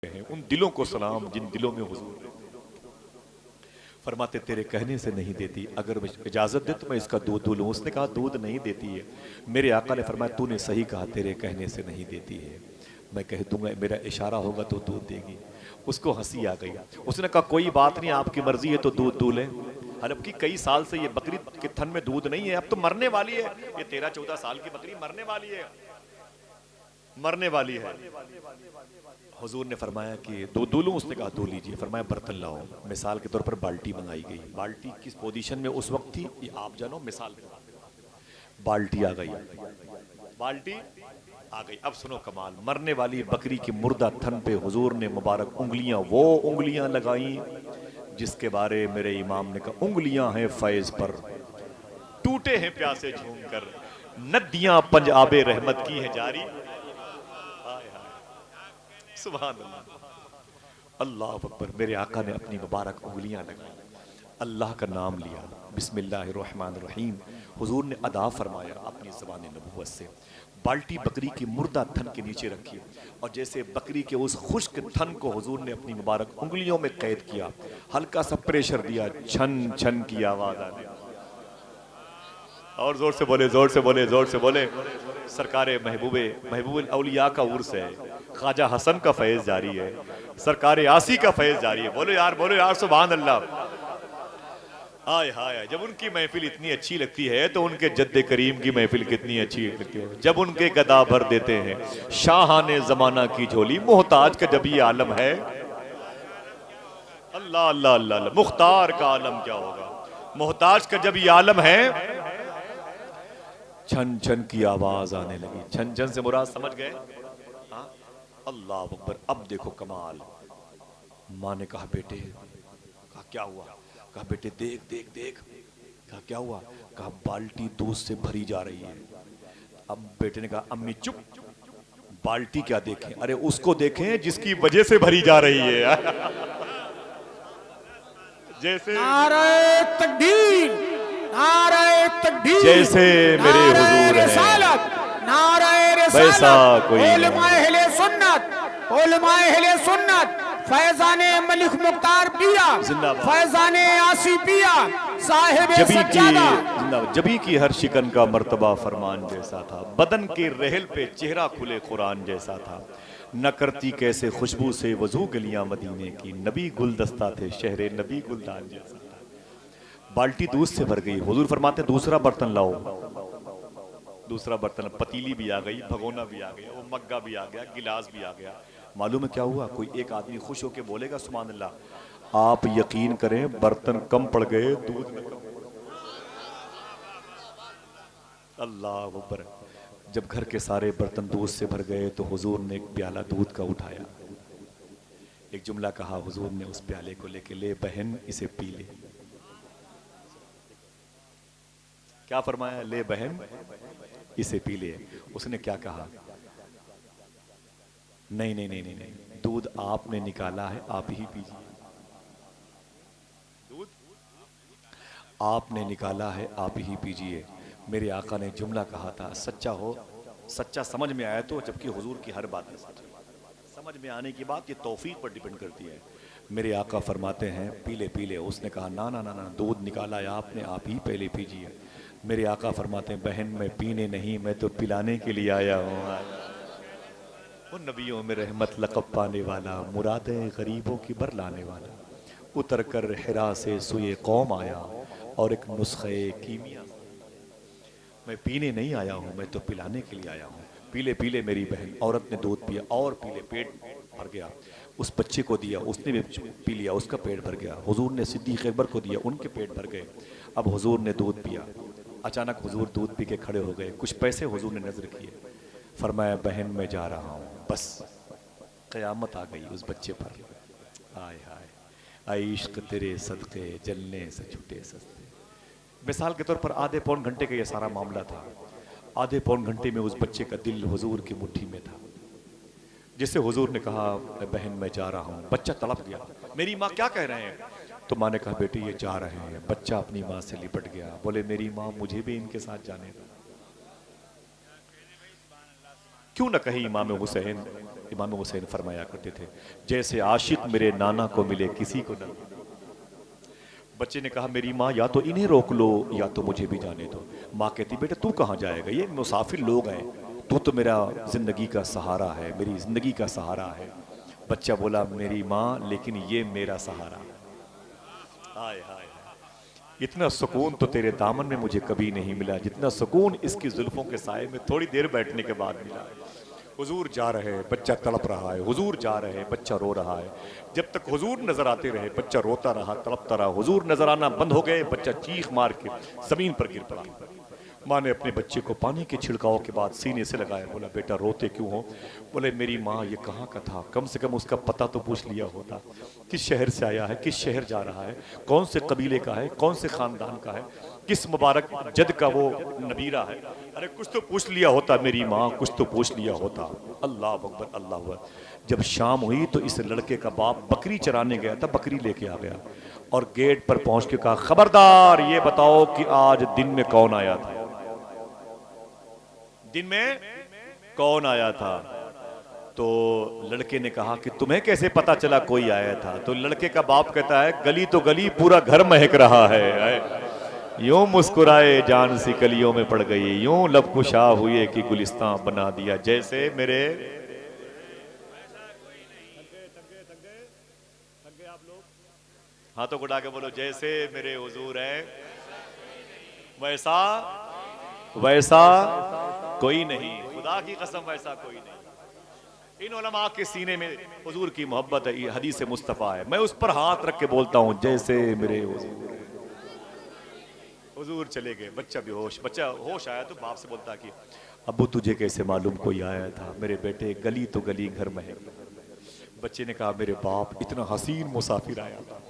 हैं, उन दिलों को सलाम जिन दिलों में हुजूर रहते। फरमाते तेरे कहने से नहीं देती, अगर इजाजत दे तो मैं इसका दूध दूं लूं। उसने कहा दूध नहीं देती है। मेरे आका ने फरमाया तूने सही कहा, तेरे कहने से नहीं देती है, मैं कह दूंगा, मेरा इशारा होगा तो दूध देगी। उसको हंसी आ गई। उसने कहा कोई बात नहीं, आपकी मर्जी है तो दूध दूं लें। हालांकि कई साल से ये बकरी के थन में दूध नहीं है, अब तो मरने वाली है। ये 13-14 साल की बकरी मरने वाली है, मरने वाली है। हुजूर ने फरमाया कि दूध दूं लूं? उसने कहा दूध लीजिए। फरमाया बर्तन लाओ। मिसाल के तौर पर बाल्टी मंगाई गई। बाल्टी किस पोजीशन में उस वक्त थी ये आप जानो। मिसाल बाल्टी आ गई, बाल्टी आ गई। अब सुनो कमाल, मरने वाली बकरी की मुर्दा थन पे हुजूर ने मुबारक उंगलियां, वो उंगलियां लगाई जिसके बारे मेरे इमाम ने कहा उंगलियां हैं फैज पर, टूटे हैं प्यासे झूम कर, नदियां पंजाबे रहमत की है जारी। सुभान अल्लाह, अल्लाह अकबर। मेरे आका ने अपनी मुबारक उंगलियां लगाई, अल्लाह का नाम लिया, बिस्मिल्लाहिर्रहमानिर्रहीम। हुजूर ने अदा फरमाया अपनी ज़बान नबूवत से। बाल्टी बकरी की मुर्दा थन के नीचे रखी और जैसे बकरी के उस खुश्क थन को हुजूर ने अपनी मुबारक उंगलियों में कैद किया, हल्का सा प्रेशर दिया, छन छन की आवाज आने। और जोर से बोले, जोर से बोले, जोर से बोले। सरकारे महबूबुल औलिया का उर्स है, ख्वाजा हसन का फैज जारी है, सरकारे आसी का फैज जारी है। बोलो यार, बोलो यार, सुभान अल्लाह। हाय हाय, जब उनकी महफिल इतनी अच्छी लगती है तो उनके जद्दे करीम की महफिल कितनी अच्छी लगती है। जब उनके गदा भर देते हैं शाहाने जमाना की झोली, मोहताज का जब ये आलम है, अल्लाह अल्लाह अल्लाह, मुख्तार का आलम क्या होगा। मोहताज का जब ये आलम है, छन छन की आवाज आने लगी। छन छन से मुराद समझ गए? हाँ, अल्लाह अकबर। अब देखो कमाल। माँ ने कहा बेटे, कहा क्या हुआ? कहा बेटे देख देख देख। कहा क्या हुआ? कहा बाल्टी दूध से भरी जा रही है। अब बेटे ने कहा अम्मी चुप, बाल्टी क्या देखें? अरे उसको देखें जिसकी वजह से भरी जा रही है। जैसे नारे तकबीर, नारे तकबीर, जैसे मेरे हुजूर हैं वैसा कोई नहीं। सुन्नत फैजाने मलिक मुख्तार पिया, फैजाने आसी पिया, साहिब सज्जादा। जबी की हर शिकन का मर्तबा फरमान जैसा था, बदन के रहल पे चेहरा खुले कुरान जैसा था, न करती कैसे खुशबू से वजू गलियां मदीने की, नबी गुलदस्ता थे शहरे नबी गुलदान जैसा था। बाल्टी दूध से भर गई। हुजूर फरमाते दूसरा बर्तन लाओ। दूसरा बर्तन, पतीली भी आ गई, भगोना भी आ गया, वो मग्गा भी आ गया, गिलास भी आ गया। मालूम है क्या हुआ? कोई एक आदमी खुश होकर बोलेगा सुभान अल्लाह। आप यकीन करें बर्तन कम पड़ गए, दूध में अल्लाह अकबर। जब घर के सारे बर्तन दूध से भर गए तो हुजूर ने एक प्याला दूध का उठाया, एक जुमला कहा हुजूर ने उस प्याले को लेके, ले बहन इसे पी ले। क्या फरमाया? ले बहन इसे पी ले। उसने क्या कहा? नहीं नहीं नहीं नहीं नहीं, दूध आपने निकाला है, आप ही पीजिए। दूध आपने निकाला है, आप ही पीजिए। मेरे आका ने जुमला कहा था, सच्चा हो, सच्चा समझ में आया तो, जबकि हुजूर की हर बात है सच। समझ में आने की बात ये तौफीक पर डिपेंड करती है। मेरे आका फरमाते हैं पी ले पी ले। उसने कहा ना ना ना ना, दूध निकाला है आपने, आप ही पहले पीजिए। मेरे आका फरमाते हैं बहन मैं पीने नहीं, मैं तो पिलाने के लिए आया हूँ। वो नबियों में रहमत लक़ब पाने वाला, मुरादें गरीबों की बर लाने वाला, उतर कर हिरा से सुए कौम आया और एक नुस्खे कीमिया। मैं पीने नहीं आया हूँ, मैं तो पिलाने के लिए आया हूँ। पीले पीले मेरी बहन। औरत ने दूध पिया और पीले, पेट भर गया। उस बच्चे को दिया, उसने भी पी लिया, उसका पेट भर गया। हुजूर ने सिद्दीक़ अकबर को दिया, उनके पेट भर गए। अब हुजूर ने दूध पिया। अचानक हुजूर दूध पी के खड़े हो गए। कुछ पैसे हुजूर ने नजर किए, फरमाया बहन मैं जा रहा हूँ। बस क़यामत आ गई उस बच्चे पर। हाय हाय, इश्क तेरे सदक़े जलने से छुटे सस्ते। मिसाल के तौर पर आधे पौन घंटे का ये सारा मामला था। आधे पौन घंटे में उस बच्चे का दिल हुजूर की मुट्ठी में था। जिससे हुजूर ने कहा बहन मैं जा रहा हूँ। बच्चा तड़प गया, मेरी माँ क्या कह रहे हैं? तो माँ ने कहा बेटे ये जा रहे हैं। बच्चा अपनी माँ से लिपट गया, बोले मेरी माँ मुझे भी इनके साथ जाने दो। क्यों न कहीं इमाम हुसैन फरमाया करते थे, जैसे आशिक मेरे नाना को मिले किसी को न। बच्चे ने कहा मेरी माँ या तो इन्हें रोक लो या तो मुझे भी जाने दो। माँ कहती बेटा तू कहाँ जाएगा, ये मुसाफिर लोग हैं, तू तो मेरा जिंदगी का सहारा है, मेरी जिंदगी का सहारा है। बच्चा बोला मेरी माँ लेकिन ये मेरा सहारा। हाय हाय, इतना सुकून तो तेरे दामन में मुझे कभी नहीं मिला जितना सुकून इसकी जुल्फों के साए में थोड़ी देर बैठने के बाद मिला। हुजूर जा रहे हैं, बच्चा तड़प रहा है, हुजूर जा रहे हैं, बच्चा रो रहा है। जब तक हुजूर नजर आते रहे बच्चा रोता रहा, तड़पता रहा। हुजूर नजर आना बंद हो गए, बच्चा चीख मार के जमीन पर गिर पड़ा। माँ ने अपने बच्चे को पानी के छिड़काव के बाद सीने से लगाया, बोला बेटा रोते क्यों हो? बोले मेरी माँ ये कहाँ का था, कम से कम उसका पता तो पूछ लिया होता, किस शहर से आया है, किस शहर जा रहा है, कौन से कबीले का है, कौन से खानदान का है, किस मुबारक जद का वो नबीरा है। अरे कुछ तो पूछ लिया होता मेरी माँ, कुछ तो पूछ लिया होता। अल्लाह अकबर अल्लाह अकबर। जब शाम हुई तो इस लड़के का बाप बकरी चराने गया था, बकरी लेके आ गया और गेट पर पहुंच के कहा खबरदार ये बताओ कि आज दिन में कौन आया था, दिन में कौन आया था। तो लड़के ने कहा कि तुम्हें कैसे पता चला कोई आया था? तो लड़के का बाप कहता है गली तो गली पूरा घर महक रहा है। यूं मुस्कुराए जान सी कलियों में पड़ गई, यूं लब कुशा हुए कि गुलिस्तान बना दिया, जैसे मेरे आप लोग हाथों को उठा के बोलो जैसे मेरे हुजूर हैं वैसा वैसा कोई नहीं, खुदा की कसम वैसा कोई नहीं। इन उलमा के सीने में हुजूर की मोहब्बत है, हदीस मुस्तफ़ा है। मैं उस पर हाथ रख के बोलता हूँ जैसे मेरे हुजूर। हुजूर चले गए, बच्चा बेहोश। बच्चा होश आया तो बाप से बोलता कि अब्बू तुझे कैसे मालूम कोई आया था? मेरे बेटे गली तो गली घर में है। बच्चे ने कहा मेरे बाप इतना हसीन मुसाफिर आया था,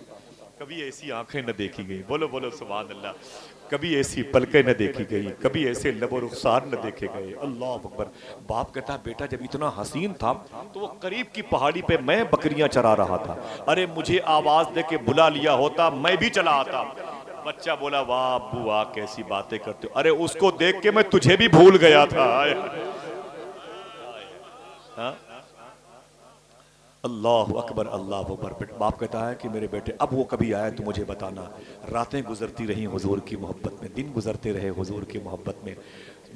कभी ऐसी आंखें न देखी गई, बोलो बोलो सुभान अल्लाह, कभी ऐसी पलकें न देखी गई, कभी ऐसे लबो रुखसार न देखे गए। अल्लाह अकबर। बाप कहता बेटा जब इतना हसीन था तो वो करीब की पहाड़ी पे मैं बकरियां चरा रहा था, अरे मुझे आवाज दे के बुला लिया होता मैं भी चला आता। बच्चा बोला वाह अब्बू वाह कैसी बातें करते हो, अरे उसको देख के मैं तुझे भी भूल गया था। हाँ? अल्लाह अकबर अल्लाह अकबर। बाप कहता है कि मेरे बेटे अब वो कभी आया तो मुझे बताना। रातें गुजरती रही हुजूर की मोहब्बत में, दिन गुजरते रहे हुजूर की मोहब्बत में,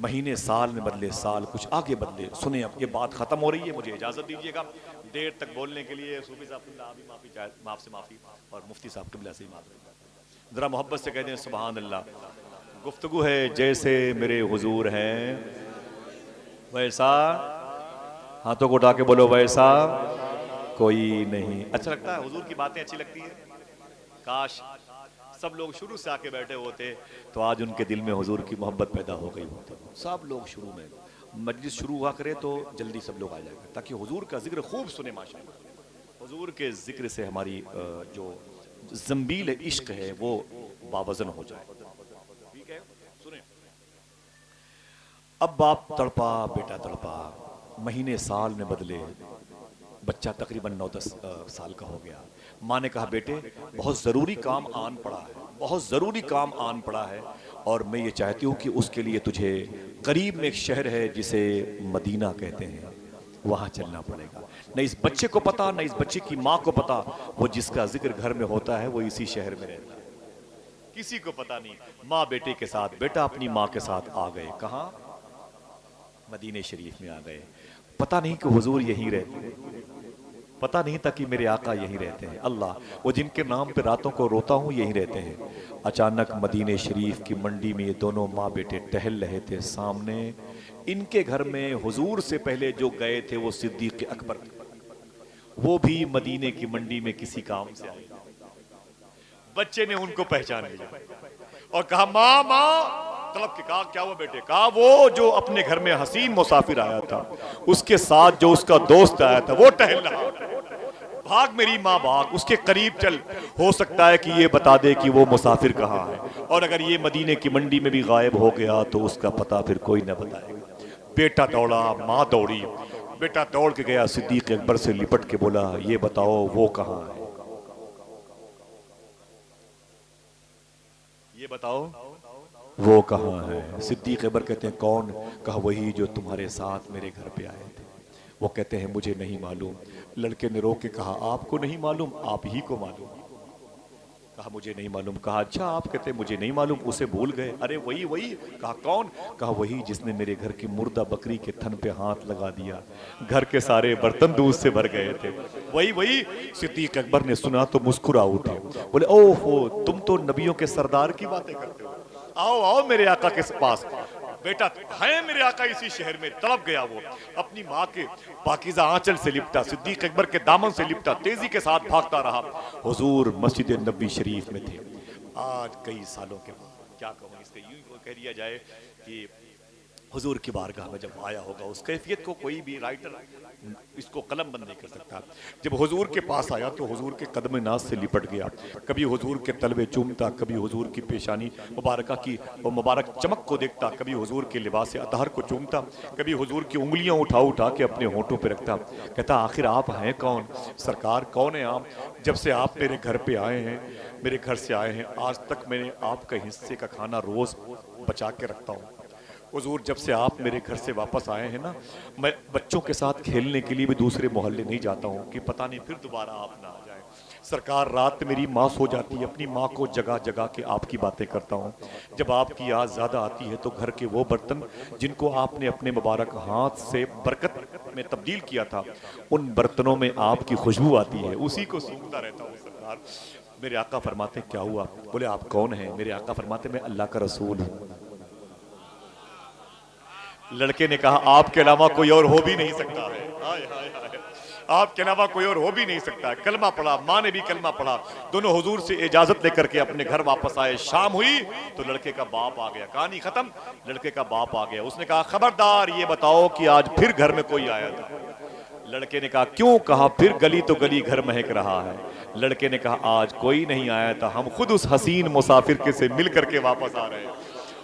महीने साल में बदले, साल कुछ आगे बदले। सुने अब ये बात खत्म हो रही है, मुझे इजाजत दीजिएगा देर तक बोलने के लिए। सूफी साहब माफ से माफी और मुफ्ती साहब किबला से माफी। जरा मोहब्बत से कहते हैं सुभान अल्लाह। गुफ्तगू है जैसे मेरे हुजूर हैं वैसा, हाथों को उठा के बोलो वैसा कोई नहीं। अच्छा लगता है हुजूर की बातें अच्छी लगती है। काश सब लोग शुरू से आके बैठे होते तो आज उनके दिल में हुजूर की मोहब्बत पैदा हो गई होती। सब लोग शुरू में मजलिस शुरू हुआ करे तो जल्दी सब लोग आ जाएगा ताकि हुजूर का जिक्र खूब सुने। माशाअल्लाह हुजूर के जिक्र से हमारी जो जंबील इश्क है वो बावजन हो जाए। ठीक है सुने। अब बाप तड़पा, बेटा तड़पा, महीने साल में बदले, बच्चा तकरीबन 9-10 साल का हो गया। माँ ने कहा बेटे बहुत ज़रूरी काम आन पड़ा है, बहुत ज़रूरी काम आन पड़ा है और मैं ये चाहती हूँ कि उसके लिए तुझे करीब में एक शहर है जिसे मदीना कहते हैं, वहाँ चलना पड़ेगा। न इस बच्चे को पता न इस बच्चे की माँ को पता, वो जिसका जिक्र घर में होता है वो इसी शहर में रहता है, किसी को पता नहीं। माँ बेटे के साथ, बेटा अपनी माँ के साथ आ गए। कहाँ? मदीने शरीफ में आ गए। पता नहीं कि हुजूर यहीं रहते हैं, पता नहीं था कि मेरे आका यहीं रहते हैं। अल्लाह, वो जिनके नाम पे रातों को रोता हूँ यहीं रहते हैं। अचानक मदीने शरीफ की मंडी में ये दोनों माँ बेटे टहल रहे थे। सामने इनके घर में हुजूर से पहले जो गए थे वो सिद्दीक अकबर, वो भी मदीने की मंडी में किसी काम से आए। बच्चे ने उनको पहचान लिया और कहा माँ माँ, तलब के कहा क्या हुआ बेटे? कहा वो जो अपने घर में हसीन मुसाफिर आया था उसके साथ जो उसका दोस्त आया था वो टहल रहा, भाग मेरी माँ भाग, उसके करीब चल, हो सकता है कि ये बता दे कि वो मुसाफिर कहाँ है, और अगर ये मदीने की मंडी में भी गायब हो गया तो उसका पता फिर कोई न बताएगा। बेटा दौड़ा, माँ दौड़ी। बेटा दौड़ के गया, सिद्दीक अकबर से लिपट के बोला ये बताओ वो कहाँ है, ये बताओ वो कहाँ है? सिद्दीक अकबर कहते हैं कौन? कहा वही जो तुम्हारे साथ मेरे घर पे आए थे। वो कहते हैं मुझे नहीं मालूम। लड़के ने रो के कहा आपको नहीं मालूम? आप ही को मालूम। कहा मुझे नहीं मालूम। कहा अच्छा आप कहते हैं मुझे नहीं मालूम, उसे भूल गए? अरे वही वही। कहा कौन? कहा वही जिसने मेरे घर की मुर्दा बकरी के थन पे हाथ लगा दिया, घर के सारे बर्तन दूध से भर गए थे। वही वही। सिद्दीक अकबर ने सुना तो मुस्कुरा उठे, बोले ओहो तुम तो नबियों के सरदार की बातें करते हो, आओ आओ मेरे आका के पास। बेटा है मेरे आका इसी शहर में। तड़प गया वो, अपनी माँ के पाकीज़ा आंचल से लिपटा, सिद्दीक अकबर के दामन से लिपटा, तेजी के साथ भागता रहा। हुजूर मस्जिद नबी शरीफ में थे। आज कई सालों के बाद, क्या कहूँ इसके, यूं कह दिया जाए कि हुजूर की बारगाह में जब आया होगा, उस कैफियत को कोई भी राइटर इसको कलम बंद नहीं कर सकता। जब हुजूर के पास आया तो हुजूर के कदम नाज से लिपट गया, कभी हुजूर के तलवे चूमता, कभी हुजूर की पेशानी मुबारका की वो मुबारक चमक को देखता, कभी हुजूर के लिबास अतहर को चूमता, कभी हुजूर की उंगलियां उठा उठा के अपने होंठों पे रखता। कहता आखिर आप हैं कौन? सरकार कौन है आप? जब से आप मेरे घर पे आए हैं, मेरे घर से आए हैं, आज तक मैंने आपका हिस्से का खाना रोज बचा के रखता हूँ। हुजूर जब से आप मेरे घर से वापस आए हैं ना, मैं बच्चों के साथ खेलने के लिए भी दूसरे मोहल्ले नहीं जाता हूँ कि पता नहीं फिर दोबारा आप ना आ जाए। सरकार रात मेरी माँ सो जाती है, अपनी माँ को जगा जगा के आपकी बातें करता हूँ। जब आपकी याद ज़्यादा आती है तो घर के वो बर्तन जिनको आपने अपने मुबारक हाथ से बरकत में तब्दील किया था, उन बर्तनों में आपकी खुशबू आती है, उसी को सूंघता रहता हूँ। सरकार मेरे आका फरमाते क्या हुआ? बोले आप कौन हैं? मेरे आका फरमाते मैं अल्लाह का रसूल हूँ। लड़के ने कहा आपके अलावा कोई और हो भी नहीं सकता है। हाय हाय हाय, आपके अलावा कोई और हो भी नहीं सकता है। कलमा पढ़ा, माँ ने भी कलमा पढ़ा, दोनों हुजूर से इजाजत लेकर के अपने घर वापस आए। शाम हुई तो लड़के का बाप आ गया, कहानी खत्म। लड़के का बाप आ गया, उसने कहा खबरदार ये बताओ कि आज फिर घर में कोई आया था? लड़के ने कहा क्यों? कहा फिर गली तो गली घर महक रहा है। लड़के ने कहा आज कोई नहीं आया था, हम खुद उस हसीन मुसाफिर के से मिल करके वापस आ रहे हैं।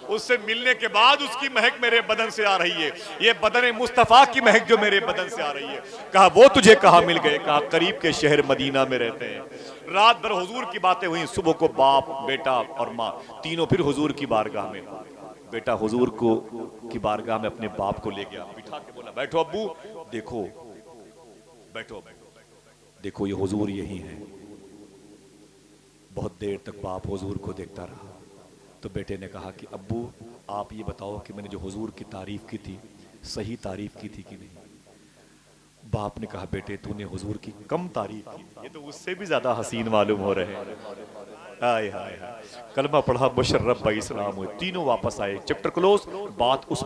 उससे मिलने के बाद उसकी महक मेरे बदन से आ रही है, ये बदन मुस्तफा की महक जो मेरे बदन से आ रही है। कहा वो तुझे कहाँ मिल गए? कहा करीब के शहर मदीना में रहते हैं। रात भर हुजूर की बातें हुई, सुबह को बाप बेटा और माँ तीनों फिर हुजूर की बारगाह में। बेटा हुजूर को की बारगाह में अपने बाप को ले गया, बिठा के बोला बैठो अब्बू, देखो बैठो देखो ये हुजूर यही है। बहुत देर तक बाप हुजूर को देखता रहा तो बेटे ने कहा कि अब्बू आप ये बताओ कि मैंने जो हुजूर की तारीफ की थी सही तारीफ की थी कि नहीं? बाप ने कहा बेटे तूने हुजूर की कम तारीफ की, ये तो उससे भी ज्यादा हसीन मालूम हो रहे हैं। हाय हाय हाय, कलमा पढ़ा मुशर्रफ इस्लाम हुए, तीनों वापस आए, चैप्टर क्लोज। बात उस